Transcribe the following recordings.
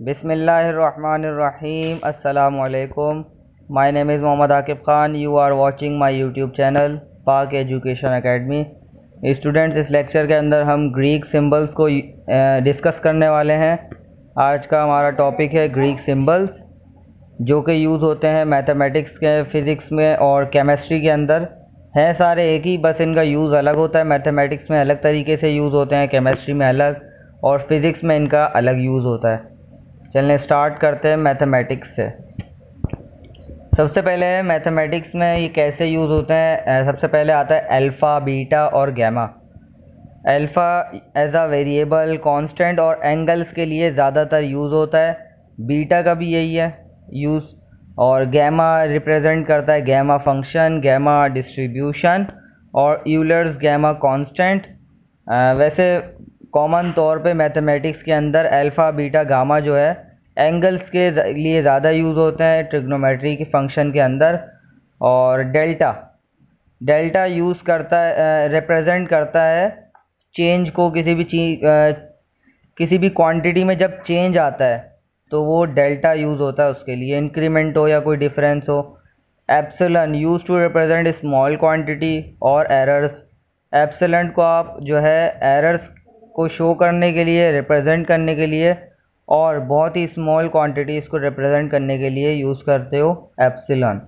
बिस्मिल्लाहिर्रहमानिर्रहीम अस्सलामु अलैकुम। My name is Mohammad Aqib Khan. You are watching my YouTube channel Pak education academy. Students, इस लेक्चर के अंदर हम ग्रीक सिंबल्स को डिस्कस करने वाले हैं। आज का हमारा टॉपिक है ग्रीक सिंबल्स, जो कि यूज़ होते हैं मैथमेटिक्स के, फ़िज़िक्स में और केमिस्ट्री के अंदर। हैं सारे एक ही, बस इनका यूज़ अलग होता है। मैथमेटिक्स में अलग तरीके से यूज़ होते हैं, केमिस्ट्री में अलग, और फिज़िक्स में इनका अलग यूज़ होता है। चलने स्टार्ट करते हैं मैथमेटिक्स से। सबसे पहले मैथमेटिक्स में ये कैसे यूज़ होते हैं। सबसे पहले आता है अल्फ़ा, बीटा और gamma. Alpha as a variable, constant और एंगल्स के लिए ज़्यादातर यूज़ होता है। बीटा का भी यही है यूज़। और गैमा रिप्रेजेंट करता है गैमा फंक्शन, गैमा डिस्ट्रीब्यूशन और यूलर्स गैमा कांस्टेंट। वैसे कॉमन तौर पे मैथमेटिक्स के अंदर अल्फ़ा, बीटा, गामा जो है एंगल्स के लिए ज़्यादा यूज़ होते हैं ट्रिग्नोमेट्री के फंक्शन के अंदर। और डेल्टा, डेल्टा यूज़ करता है, रिप्रेजेंट करता है चेंज को। किसी भी चीज़, किसी भी क्वांटिटी में जब चेंज आता है तो वो डेल्टा यूज़ होता है उसके लिए, इंक्रीमेंट हो या कोई डिफरेंस हो। Epsilon use to represent small quantity और एरर्स। एप्सिलॉन को आप जो है एरर्स को शो करने के लिए, रिप्रेजेंट करने के लिए, और बहुत ही स्मॉल क्वांटिटीज़ को रिप्रेजेंट करने के लिए यूज़ करते हो epsilon.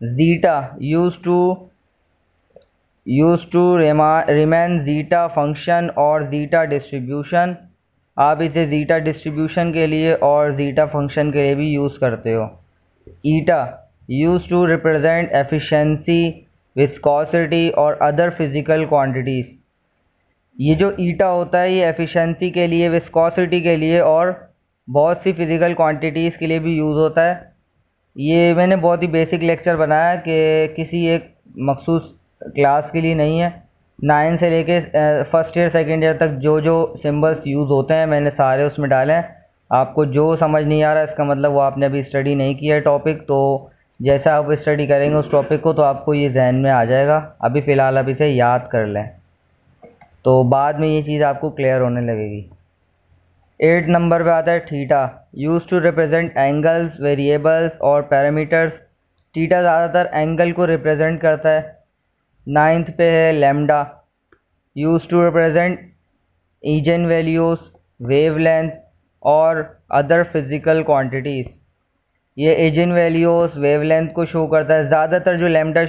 Zeta use to Riemann zeta function और ज़ीटा डिस्ट्रीब्यूशन। आप इसे ज़ीटा डिस्ट्रीब्यूशन के लिए और ज़ीटा फंक्शन के लिए भी यूज़ करते हो। Eta use to represent efficiency, viscosity और अदर फिज़िकल क्वांटिटीज़। ये जो ईटा होता है ये एफिशिएंसी के लिए, विस्कोसिटी के लिए और बहुत सी फ़िज़िकल क्वांटिटीज़ के लिए भी यूज़ होता है। ये मैंने बहुत ही बेसिक लेक्चर बनाया कि किसी एक मखसूस क्लास के लिए नहीं है। 9 से लेके फर्स्ट ईयर सेकेंड ईयर तक जो जो सिंबल्स यूज़ होते हैं मैंने सारे उसमें डाले हैं। आपको जो समझ नहीं आ रहा इसका मतलब वो आपने अभी स्टडी नहीं किया है टॉपिक। तो जैसा आप स्टडी करेंगे उस टॉपिक को तो आपको ये जहन में आ जाएगा। अभी फ़िलहाल आप इसे याद कर लें तो बाद में ये चीज़ आपको क्लियर होने लगेगी। 8 नंबर पे आता है theta, use to represent angles, variables और पैरामीटर्स। थीटा ज़्यादातर एंगल को रिप्रेजेंट करता है। 9th पे है lambda, use to represent eigen values, wavelength और अदर फिज़िकल क्वांटिटीज़। ये ईजन वैल्यूज़, वेवलेंथ को शो करता है। ज़्यादातर जो लैम्डा,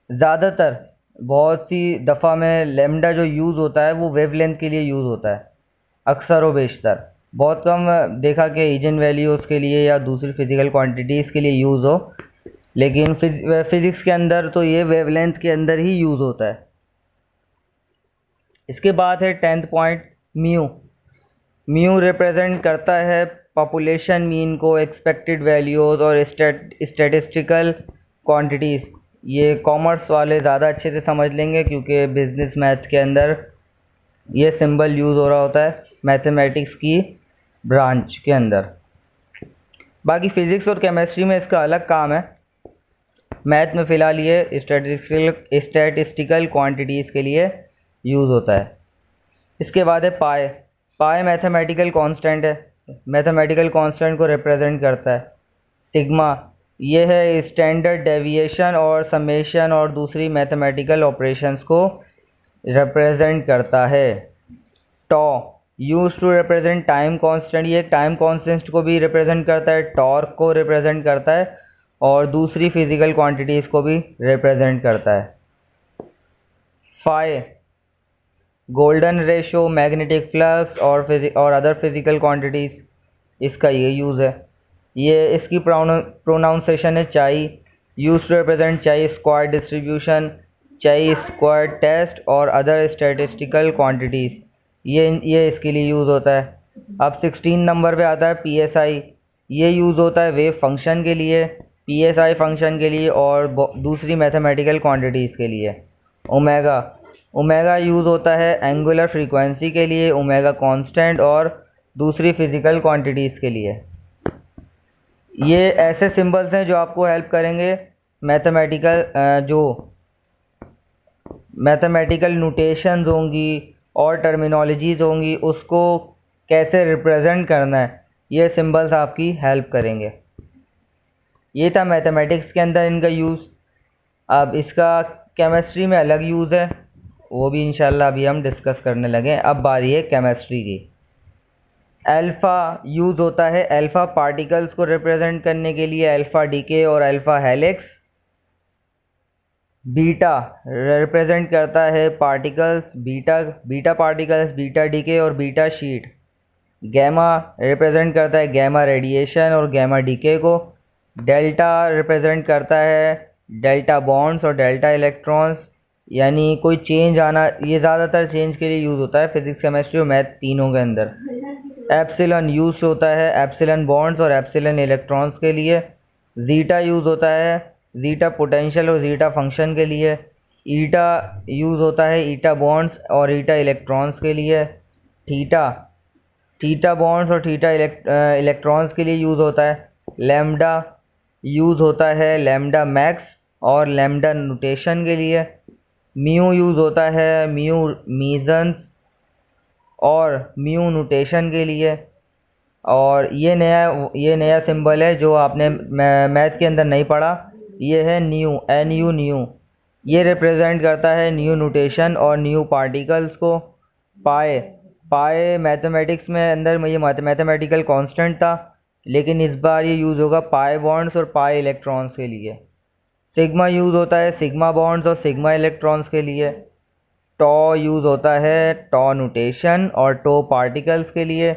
ज़्यादातर बहुत सी दफ़ा में लैम्डा जो यूज़ होता है वो वेवलेंथ के लिए यूज़ होता है, अक्सर व बेशतर। बहुत कम देखा कि ईजन वैल्यूज़ के लिए या दूसरी फ़िज़िकल क्वांटिटीज़ के लिए यूज़ हो, लेकिन फ़िज़िक्स के अंदर तो ये वेवलेंथ के अंदर ही यूज़ होता है। इसके बाद है 10th point mu. Mu represent करता है पॉपुलेशन मीन को, एक्सपेक्टेड वैल्यूज़ और स्टैटिस्टिकल क्वांटिटीज़। ये कॉमर्स वाले ज़्यादा अच्छे से समझ लेंगे क्योंकि बिज़नेस मैथ के अंदर ये सिंबल यूज़ हो रहा होता है मैथमेटिक्स की ब्रांच के अंदर। बाकी फ़िज़िक्स और केमिस्ट्री में इसका अलग काम है। मैथ में फ़िलहाल ये स्टैटिस्टिकल क्वांटिटीज़ के लिए यूज़ होता है। इसके बाद है पाई। पाई मैथमेटिकल कांस्टेंट है, मैथमेटिकल कांस्टेंट को रिप्रेजेंट करता है। सिग्मा ये है स्टैंडर्ड डेविएशन और समेशन और दूसरी मैथमेटिकल ऑपरेशंस को रिप्रेजेंट करता है। Tau use to represent time constant, ये टाइम कांस्टेंट को भी रिप्रेजेंट करता है, टॉर्क को रिप्रेजेंट करता है और दूसरी फिज़िकल क्वांटिटीज़ को भी रिप्रेजेंट करता है। Phi golden ratio, magnetic flux और अदर फिज़िकल क्वांटिटीज़, इसका ये यूज़ है। ये इसकी प्रोनाउंसिएशन है chi, use to represent chi square distribution, chi square test और अदर स्टैटिस्टिकल क्वांटिटीज़। ये इसके लिए यूज़ होता है। अब 16 नंबर पे आता है पीएसआई। ये यूज़ होता है वेव फंक्शन के लिए, पीएसआई फंक्शन के लिए और दूसरी मैथमेटिकल क्वांटिटीज़ के लिए। ओमेगा यूज़ होता है एंगुलर फ्रीक्वेंसी के लिए, ओमेगा कांस्टेंट और दूसरी फ़िज़िकल क्वांटिटीज़ के लिए। ये ऐसे सिंबल्स हैं जो आपको हेल्प करेंगे मैथमेटिकल नोटेशंस होंगी और टर्मिनोलॉजीज़ होंगी उसको कैसे रिप्रेजेंट करना है, ये सिंबल्स आपकी हेल्प करेंगे। ये था मैथमेटिक्स के अंदर इनका यूज़। अब इसका केमिस्ट्री में अलग यूज़ है, वो भी इंशाल्लाह अभी हम डिस्कस करने लगे। अब बारी है केमिस्ट्री की। अल्फ़ा यूज़ होता है अल्फ़ा पार्टिकल्स को रिप्रेजेंट करने के लिए, अल्फ़ा डीके और अल्फ़ा हेलिक्स। बीटा रिप्रेजेंट करता है particles, beta particles, beta decay और बीटा शीट। गैमा रिप्रेजेंट करता है गैमा रेडिएशन और गैमा डीके को। डेल्टा रिप्रेजेंट करता है डेल्टा बॉन्ड्स और डेल्टा इलेक्ट्रॉन्स, यानी कोई चेंज आना। ये ज़्यादातर चेंज के लिए यूज़ होता है फिज़िक्स, केमिस्ट्री और मैथ तीनों के अंदर। एप्सिलॉन यूज़ होता है एप्सिलॉन बॉन्ड्स और एप्सिलॉन इलेक्ट्रॉन्स के लिए। ज़ीटा यूज़ होता है ज़ीटा पोटेंशियल और ज़ीटा फंक्शन के लिए। ईटा यूज़ होता है ईटा बॉन्ड्स और ईटा इलेक्ट्रॉन्स के लिए। थीटा बॉन्ड्स और थीटा इलेक्ट्रॉन्स के लिए यूज़ होता है। लैम्डा यूज़ होता है लैम्डा मैक्स और लैम्डा नोटेशन के लिए। म्यू यूज़ होता है म्यू मीजन्स और म्यू नोटेशन के लिए। और ये नया सिंबल है जो आपने मैथ के अंदर नहीं पढ़ा, ये है न्यू, NU न्यू। ये रिप्रेजेंट करता है न्यू नोटेशन और न्यू पार्टिकल्स को। पाए मैथमेटिक्स में अंदर ये मैथमेटिकल कांस्टेंट था, लेकिन इस बार ये यूज़ होगा पाए बॉन्ड्स और पाए इलेक्ट्रॉन्स के लिए। सिग्मा यूज़ होता है सिग्मा बॉन्ड्स और सिग्मा इलेक्ट्रॉन्स के लिए। टॉ यूज़ होता है टॉ नोटेशन और टॉ पार्टिकल्स के लिए।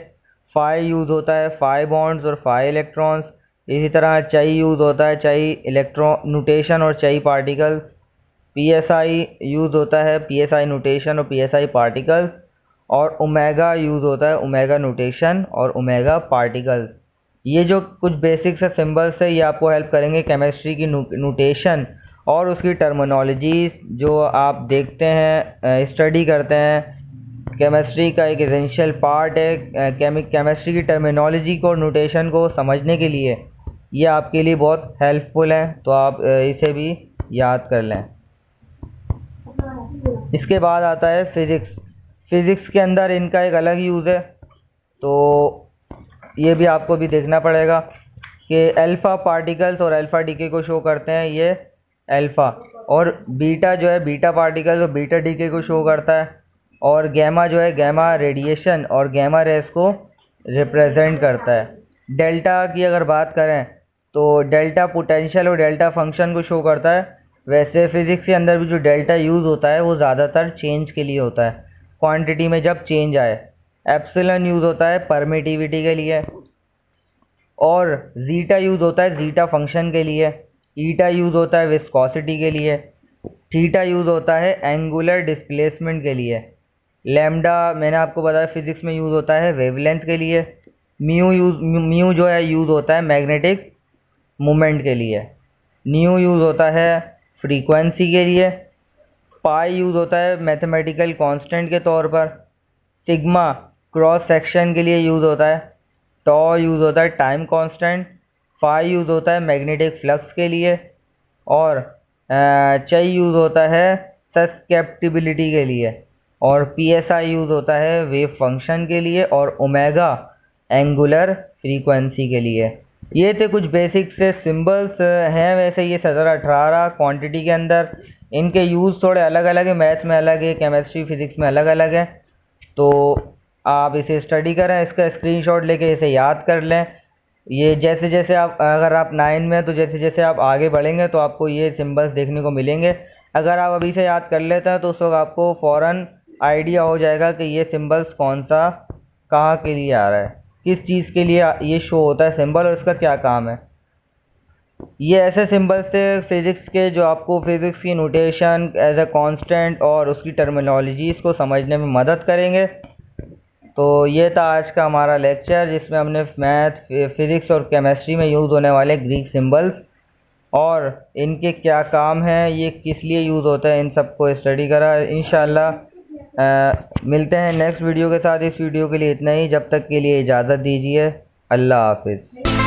फाई यूज़ होता है फाई बॉन्ड्स और फाई इलेक्ट्रॉन्स। इसी तरह चाई यूज़ होता है चाई इलेक्ट्रॉन नोटेशन और चाई पार्टिकल्स। PSI यूज़ होता है PSI नोटेशन और PSI पार्टिकल्स। और ओमेगा यूज़ होता है ओमेगा नोटेशन और ओमेगा पार्टिकल्स। ये जो कुछ बेसिक्स सिंबल्स है ये आपको हेल्प करेंगे केमिस्ट्री की नोटेशन और उसकी टर्मिनोलॉजीज़ जो आप देखते हैं, स्टडी करते हैं। केमिस्ट्री का एक एसेंशियल पार्ट है। केमिस्ट्री की टर्मिनोलॉजी को, नोटेशन को समझने के लिए ये आपके लिए बहुत हेल्पफुल है, तो आप इसे भी याद कर लें। इसके बाद आता है फ़िज़िक्स के अंदर इनका एक अलग यूज़ है, तो ये भी आपको भी देखना पड़ेगा कि अल्फ़ा पार्टिकल्स और अल्फ़ा डीके को शो करते हैं ये अल्फ़ा, और बीटा जो है बीटा पार्टिकल्स और बीटा डीके को शो करता है। और गैमा जो है गैमा रेडिएशन और गैमा रेस को रिप्रेजेंट करता है। डेल्टा की अगर बात करें तो डेल्टा पोटेंशियल और डेल्टा फंक्शन को शो करता है। वैसे फ़िज़िक्स के अंदर भी जो डेल्टा यूज़ होता है वो ज़्यादातर चेंज के लिए होता है, क्वांटिटी में जब चेंज आए। एप्सिलॉन यूज़ होता है परमिटिविटी के लिए। और ज़ीटा यूज़ होता है ज़ीटा फंक्शन के लिए। ईटा यूज़ होता है विस्कोसिटी के लिए। थीटा यूज़ होता है एंगुलर डिस्प्लेसमेंट के लिए। लैम्डा मैंने आपको बताया फ़िज़िक्स में यूज़ होता है वेवलेंथ के लिए। म्यू जो है यूज़ होता है मैग्नेटिक मोमेंट के लिए। न्यू यूज़ होता है फ्रीक्वेंसी के लिए। पाई यूज़ होता है मैथमेटिकल कांस्टेंट के तौर पर। सिग्मा क्रॉस सेक्शन के लिए यूज़ होता है। टॉ यूज़ होता है टाइम कांस्टेंट। फाई यूज़ होता है मैग्नेटिक फ्लक्स के लिए। और चाई यूज़ होता है सस्केप्टिबिलिटी के लिए। और PSI यूज़ होता है वेव फंक्शन के लिए। और ओमेगा एंगुलर फ्रीक्वेंसी के लिए। ये थे कुछ बेसिक से सिंबल्स हैं। वैसे ये 17-18 क्वांटिटी के अंदर इनके यूज़ थोड़े अलग अलग है, मैथ में अलग है, केमिस्ट्री फिज़िक्स में अलग अलग है। तो आप इसे स्टडी करें, इसका स्क्रीनशॉट लेके इसे याद कर लें। ये जैसे जैसे आप, अगर आप 9 में हैं तो जैसे जैसे आप आगे बढ़ेंगे तो आपको ये सिंबल्स देखने को मिलेंगे। अगर आप अभी से याद कर लेते हैं तो उस वक्त आपको फ़ौरन आइडिया हो जाएगा कि ये सिंबल्स कौन सा कहाँ के लिए आ रहा है, किस चीज़ के लिए ये शो होता है सिंबल और इसका क्या काम है। ये ऐसे सिंबल्स थे फिज़िक्स के जो आपको फ़िज़िक्स की नोटेशन एज अ कांस्टेंट और उसकी टर्मिनोलॉजीज़ को समझने में मदद करेंगे। तो ये था आज का हमारा लेक्चर जिसमें हमने मैथ, फिज़िक्स और केमिस्ट्री में यूज़ होने वाले ग्रीक सिंबल्स और इनके क्या काम हैं, ये किस लिए यूज़ होता है, इन सब को स्टडी करा। इंशाल्लाह मिलते हैं नेक्स्ट वीडियो के साथ। इस वीडियो के लिए इतना ही, जब तक के लिए इजाज़त दीजिए। अल्लाह हाफ़िज़।